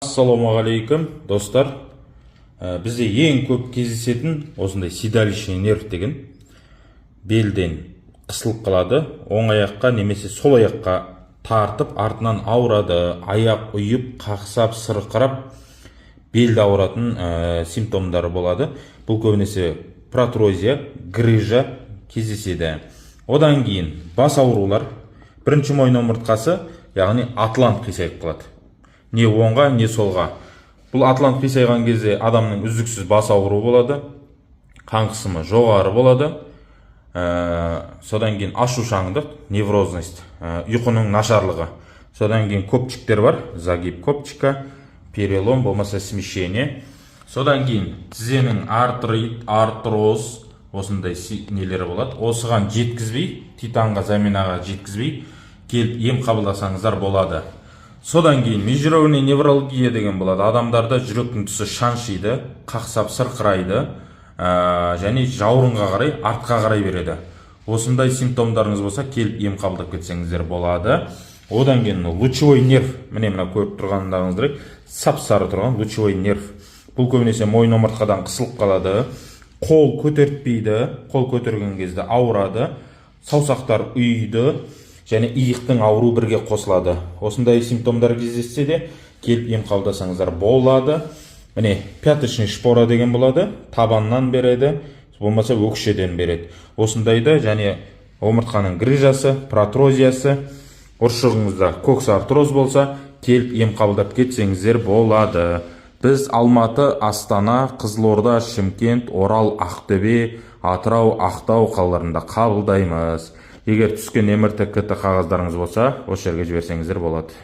Ассалаумағалейкум достар. Бізде ең көп кездесетін осындай седалищный нерв деген белден қысылып қалады. Оң аяққа немесе сол аяққа тартып артынан ауырады, аяқ ұйып, қақсап, сырқырап белді ауыратын симптомдары болады. Бұл көбінесе протрузия, грыжа кездеседі. Одан кейін бас аурулар, бірінші мойын омыртқасы, яғни атлант қисайып қалады. Не оңға, не солға. Бұл атлант қисайған кезде адамның үздіксіз бас ауруы болады, қан қысымы жоғары болады. Содан кейін ашушаңдық, неврозность, ұйқының нашарлығы. Содан кейін копчиктер бар, загиб копчика, перелом, болмаса смещение. Содан кейін тізенің артрит, артроз, осындай нелері болады. Осыған жеткізбей, титанға, заменаға жеткізбей, келіп ем қабылдасаңыздар болады. Содан кейін межировая невралгия деген болады. Адамдарда жүректің тұсы шаншиды, қақсап сырқырайды, және жауырынға қарай, артқа қарай береді. Осындай симптомдарыңыз болса, келіп ем қабылдап кетсеңіздер болады. Одан кейін лучевой нерв, міне мына көріп тұрғандарыңыздай, сап-сары тұрған лучевой нерв. Бұл көбінесе мойын омыртқадан қысылып қалады, қол көтертпейді, қол көтерген кезде ауырады, саусақтар ұйыды, және иықтың ауыру бірге қосылады. Осындай симптомдар кездессе де келіп ем қабылдасаңыздар болады. Міне пяточный шпора деген болады, табаннан береді, болмаса өкшеден береді. Осындайда және омыртқаның грыжасы, протрузиясы, ұршығыңызда коксартроз болса, келіп ем қабылдап кетсеңіздер болады. Біз Алматы, Астана, Қызылорда, Шымкент, Орал, Ақтөбе, Атырау, Ақтау қалаларында қабылдаймыз. Егер түскен МРТ КТ қағаздарыңыз болса, осы жерге жіберсеңіздер болады.